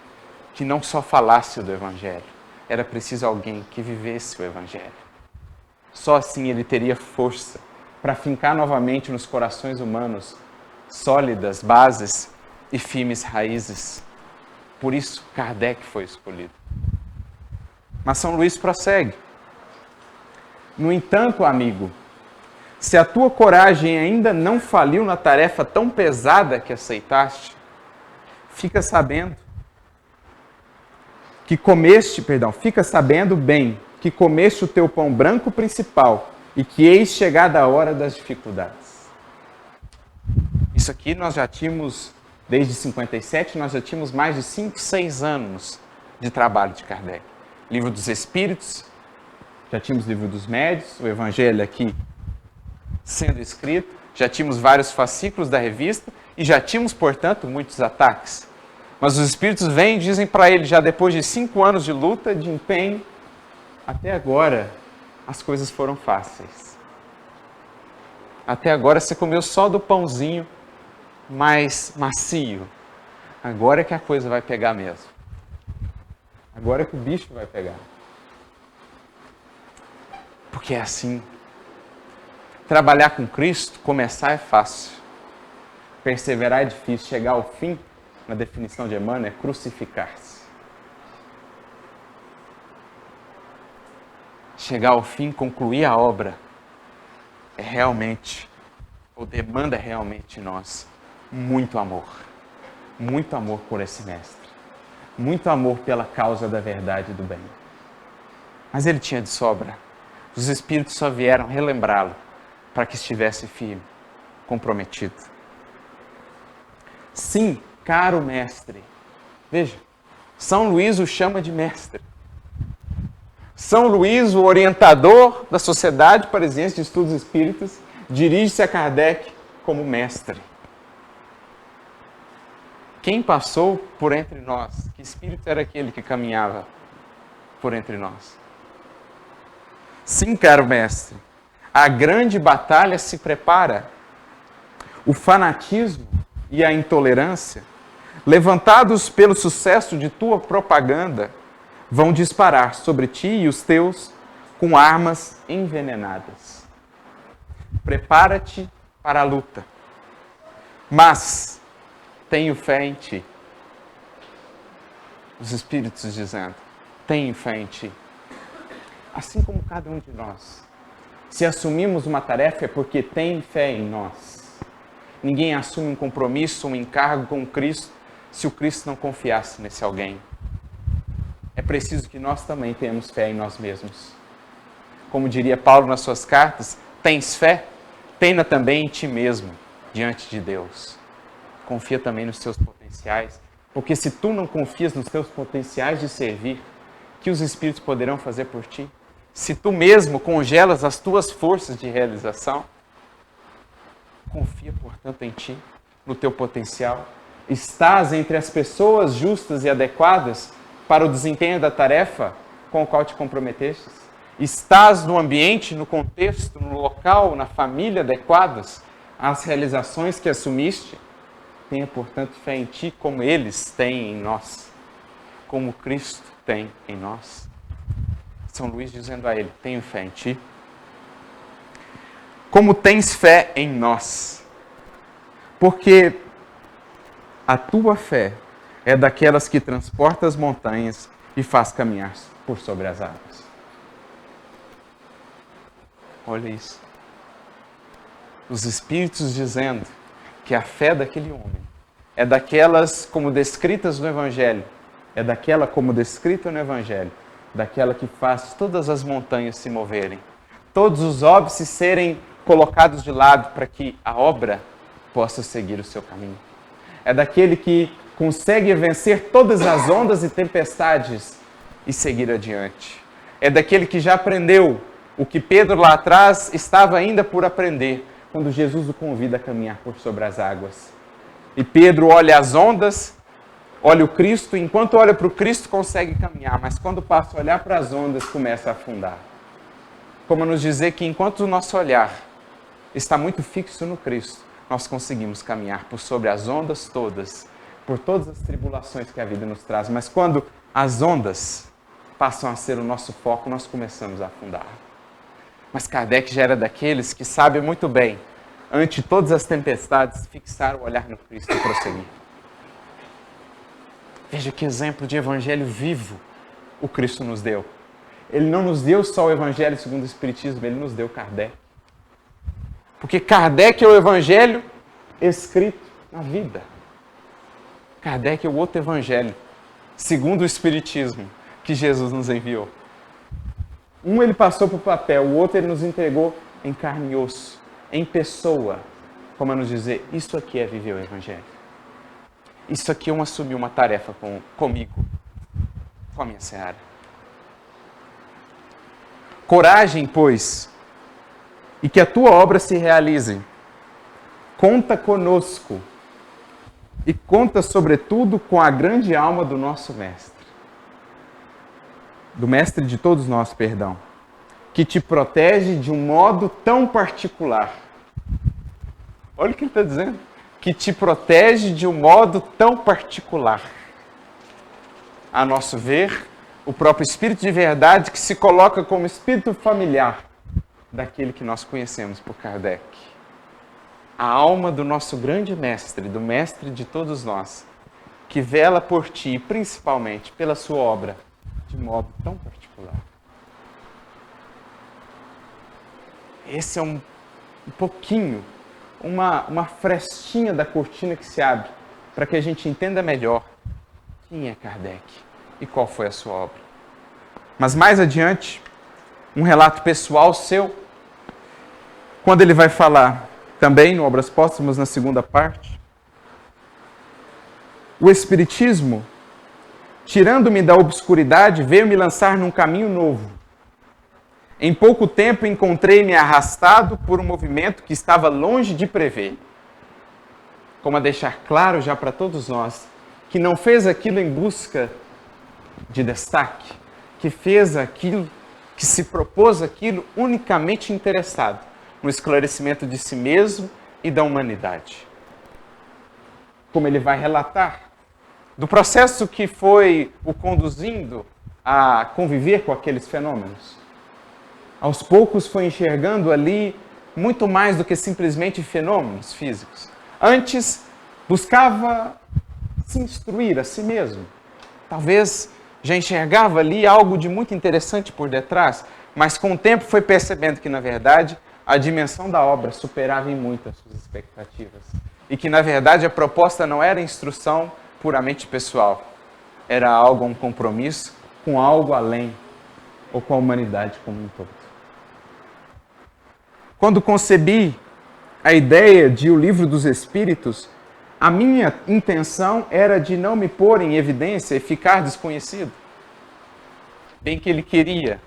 que não só falasse do Evangelho, era preciso alguém que vivesse o Evangelho. Só assim ele teria força para fincar novamente nos corações humanos sólidas bases e firmes raízes. Por isso, Kardec foi escolhido. Mas São Luís prossegue. No entanto, amigo, se a tua coragem ainda não faliu na tarefa tão pesada que aceitaste, fica sabendo bem que comeste o teu pão branco principal e que eis chegada a hora das dificuldades. Isso aqui nós já tínhamos, desde 57, nós já tínhamos mais de 5, 6 anos de trabalho de Kardec. Livro dos Espíritos, já tínhamos Livro dos Médiuns, o Evangelho aqui sendo escrito, já tínhamos vários fascículos da revista e já tínhamos, portanto, muitos ataques. Mas os Espíritos vêm e dizem para ele, já depois de 5 anos de luta, de empenho, até agora as coisas foram fáceis. Até agora você comeu só do pãozinho mais macio. Agora é que a coisa vai pegar mesmo. Agora é que o bicho vai pegar. Porque é assim. Trabalhar com Cristo, começar é fácil. Perseverar é difícil. Chegar ao fim, na definição de Emmanuel, é crucificar-se. Chegar ao fim, concluir a obra, é realmente, ou demanda realmente de nós, muito amor. Muito amor por esse mestre. Muito amor pela causa da verdade e do bem. Mas ele tinha de sobra. Os Espíritos só vieram relembrá-lo para que estivesse firme, comprometido. Sim, caro mestre. Veja, São Luís o chama de mestre. São Luís, o orientador da Sociedade Parisiense de Estudos Espíritas, dirige-se a Kardec como mestre. Quem passou por entre nós? Que espírito era aquele que caminhava por entre nós? Sim, caro mestre, a grande batalha se prepara. O fanatismo e a intolerância, levantados pelo sucesso de tua propaganda, vão disparar sobre ti e os teus com armas envenenadas. Prepara-te para a luta, mas tenho fé em ti. Os Espíritos dizendo, tenho fé em ti. Assim como cada um de nós. Se assumimos uma tarefa é porque tem fé em nós. Ninguém assume um compromisso, um encargo com Cristo, se o Cristo não confiasse nesse alguém. É preciso que nós também tenhamos fé em nós mesmos. como diria Paulo nas suas cartas, tens fé? Tenha também em ti mesmo, diante de Deus. Confia também nos teus potenciais, porque se tu não confias nos teus potenciais de servir, que os Espíritos poderão fazer por ti? Se tu mesmo congelas as tuas forças de realização, confia, portanto, em ti, no teu potencial. Estás entre as pessoas justas e adequadas para o desempenho da tarefa com a qual te comprometestes? Estás no ambiente, no contexto, no local, na família adequadas às realizações que assumiste? Tenha, portanto, fé em ti como eles têm em nós, como Cristo tem em nós. São Luís dizendo a ele, tenho fé em ti. Como tens fé em nós? Porque a tua fé é daquelas que transporta as montanhas e faz caminhar por sobre as águas. Olha isso. Os Espíritos dizendo que a fé daquele homem é daquelas como descritas no Evangelho, é daquela como descrita no Evangelho, daquela que faz todas as montanhas se moverem, todos os óbices serem colocados de lado para que a obra possa seguir o seu caminho. É daquele que consegue vencer todas as ondas e tempestades e seguir adiante. É daquele que já aprendeu o que Pedro lá atrás estava ainda por aprender, quando Jesus o convida a caminhar por sobre as águas. E Pedro olha as ondas, olha o Cristo, e enquanto olha para o Cristo consegue caminhar, mas quando passa a olhar para as ondas começa a afundar. Como a nos dizer que enquanto o nosso olhar está muito fixo no Cristo, nós conseguimos caminhar por sobre as ondas todas, por todas as tribulações que a vida nos traz, mas quando as ondas passam a ser o nosso foco, nós começamos a afundar. Mas Kardec já era daqueles que sabe muito bem, ante todas as tempestades, fixar o olhar no Cristo e prosseguir. Veja que exemplo de evangelho vivo o Cristo nos deu. Ele não nos deu só o evangelho segundo o Espiritismo, ele nos deu Kardec. Porque Kardec é o evangelho escrito na vida. Kardec é o outro evangelho, segundo o Espiritismo, que Jesus nos enviou. Um ele passou para o papel, o outro ele nos entregou em carne e osso, em pessoa, como a nos dizer, isso aqui é viver o evangelho. Isso aqui é assumir uma tarefa comigo, com a minha seara. Coragem, pois, e que a tua obra se realize. Conta conosco e conta, sobretudo, com a grande alma do nosso Mestre. Do Mestre de todos nós, perdão. Que te protege de um modo tão particular. Olha o que ele está dizendo. Que te protege de um modo tão particular. A nosso ver, o próprio Espírito de verdade que se coloca como espírito familiar daquele que nós conhecemos por Kardec. A alma do nosso grande mestre, do mestre de todos nós, que vela por ti, principalmente pela sua obra, de modo tão particular. Esse é um pouquinho, uma frestinha da cortina que se abre para que a gente entenda melhor quem é Kardec e qual foi a sua obra. Mas mais adiante, um relato pessoal seu, quando ele vai falar também no Obras Póstumas, na segunda parte, o Espiritismo, tirando-me da obscuridade, veio me lançar num caminho novo. Em pouco tempo encontrei-me arrastado por um movimento que estava longe de prever. Como a deixar claro já para todos nós, que não fez aquilo em busca de destaque, que fez aquilo, que se propôs aquilo unicamente interessado no esclarecimento de si mesmo e da humanidade. Como ele vai relatar do processo que foi o conduzindo a conviver com aqueles fenômenos. Aos poucos foi enxergando ali muito mais do que simplesmente fenômenos físicos. Antes buscava se instruir a si mesmo. Talvez já enxergava ali algo de muito interessante por detrás, mas com o tempo foi percebendo que, na verdade, a dimensão da obra superava em muito as suas expectativas. E que, na verdade, a proposta não era instrução puramente pessoal. Era algo, um compromisso com algo além, ou com a humanidade como um todo. Quando concebi a ideia de O Livro dos Espíritos, a minha intenção era de não me pôr em evidência e ficar desconhecido. Bem que ele queria,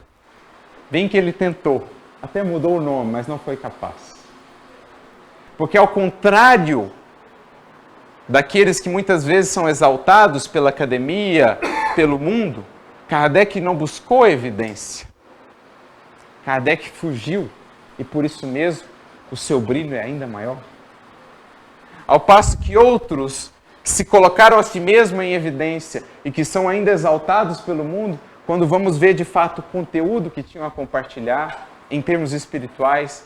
bem que ele tentou, até mudou o nome, mas não foi capaz. Porque ao contrário daqueles que muitas vezes são exaltados pela academia, pelo mundo, Kardec não buscou evidência. Kardec fugiu e por isso mesmo o seu brilho é ainda maior. Ao passo que outros que se colocaram a si mesmos em evidência e que são ainda exaltados pelo mundo, quando vamos ver de fato o conteúdo que tinham a compartilhar em termos espirituais,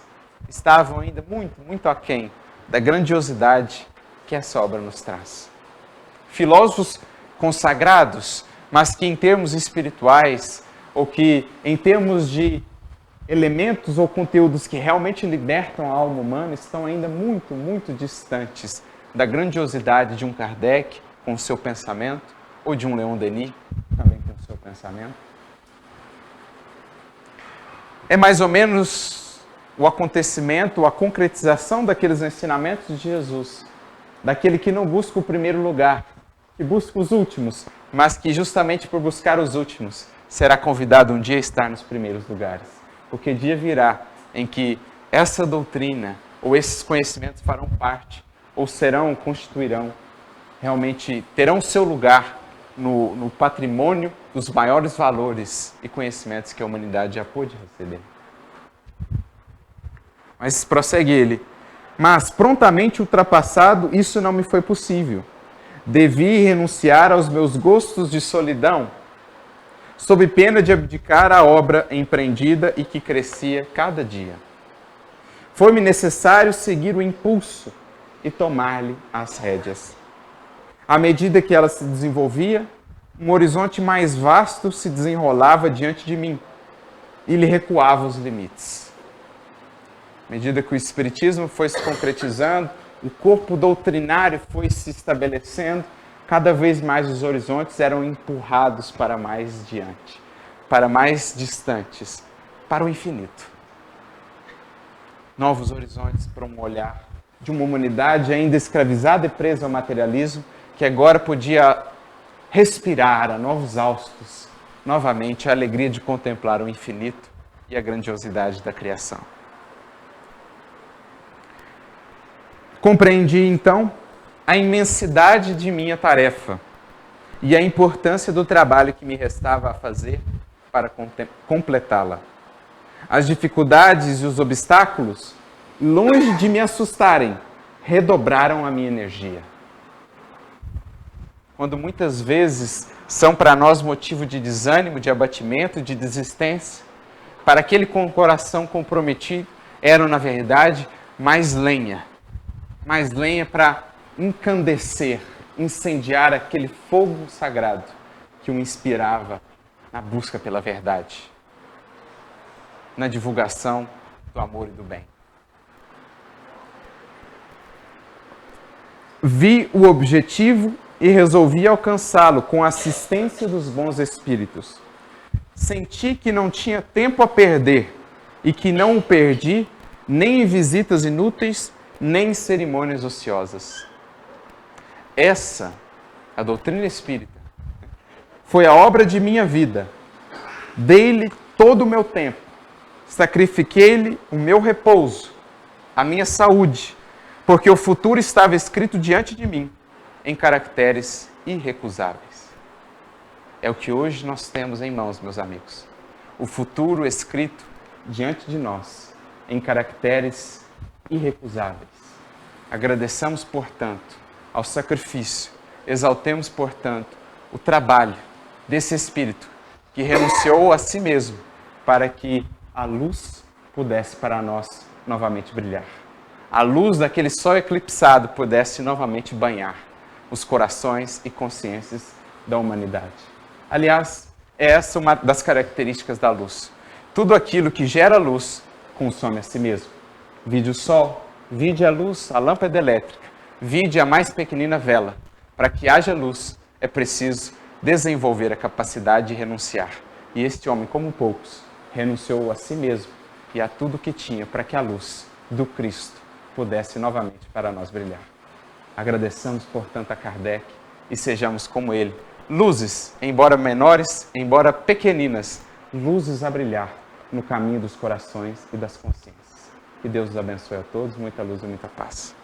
estavam ainda muito aquém da grandiosidade que essa obra nos traz. Filósofos consagrados, mas que em termos espirituais, ou que em termos de elementos ou conteúdos que realmente libertam a alma humana, estão ainda muito distantes da grandiosidade de um Kardec com o seu pensamento, ou de um Leon Denis também com o seu pensamento. É mais ou menos o acontecimento, a concretização daqueles ensinamentos de Jesus, daquele que não busca o primeiro lugar, que busca os últimos, mas que justamente por buscar os últimos, será convidado um dia a estar nos primeiros lugares. Porque dia virá em que essa doutrina ou esses conhecimentos farão parte, ou constituirão, realmente terão seu lugar no patrimônio dos maiores valores e conhecimentos que a humanidade já pôde receber. Mas prossegue ele. Mas prontamente ultrapassado, isso não me foi possível. Devi renunciar aos meus gostos de solidão, sob pena de abdicar a obra empreendida e que crescia cada dia. Foi-me necessário seguir o impulso e tomar-lhe as rédeas. À medida que ela se desenvolvia, um horizonte mais vasto se desenrolava diante de mim e lhe recuava os limites. À medida que o Espiritismo foi se concretizando, o corpo doutrinário foi se estabelecendo, cada vez mais os horizontes eram empurrados para mais diante, para mais distantes, para o infinito. Novos horizontes para um olhar de uma humanidade ainda escravizada e presa ao materialismo, que agora podia respirar a novos haustos, novamente a alegria de contemplar o infinito e a grandiosidade da criação. Compreendi, então, a imensidade de minha tarefa e a importância do trabalho que me restava a fazer para completá-la. As dificuldades e os obstáculos, longe de me assustarem, redobraram a minha energia. Quando muitas vezes são para nós motivo de desânimo, de abatimento, de desistência, para aquele com o coração comprometido, eram, na verdade, mais lenha para encandecer, incendiar aquele fogo sagrado que o inspirava na busca pela verdade, na divulgação do amor e do bem. Vi o objetivo e resolvi alcançá-lo com a assistência dos bons espíritos. Senti que não tinha tempo a perder e que não o perdi nem em visitas inúteis, nem em cerimônias ociosas. Essa, a doutrina espírita, foi a obra de minha vida. Dei-lhe todo o meu tempo. Sacrifiquei-lhe o meu repouso, a minha saúde, porque o futuro estava escrito diante de mim, em caracteres irrecusáveis. É o que hoje nós temos em mãos, meus amigos. O futuro escrito diante de nós, em caracteres irrecusáveis. Agradeçamos, portanto, ao sacrifício, exaltemos, portanto, o trabalho desse Espírito que renunciou a si mesmo para que a luz pudesse para nós novamente brilhar. A luz daquele sol eclipsado pudesse novamente banhar os corações e consciências da humanidade. Aliás, é essa uma das características da luz. Tudo aquilo que gera luz consome a si mesmo. Vide o sol, vide a luz, a lâmpada elétrica, vide a mais pequenina vela. Para que haja luz, é preciso desenvolver a capacidade de renunciar. E este homem, como poucos, renunciou a si mesmo e a tudo que tinha para que a luz do Cristo pudesse novamente para nós brilhar. Agradeçamos, portanto, a Kardec e sejamos como ele, luzes, embora menores, embora pequeninas, luzes a brilhar no caminho dos corações e das consciências. Que Deus os abençoe a todos, muita luz e muita paz.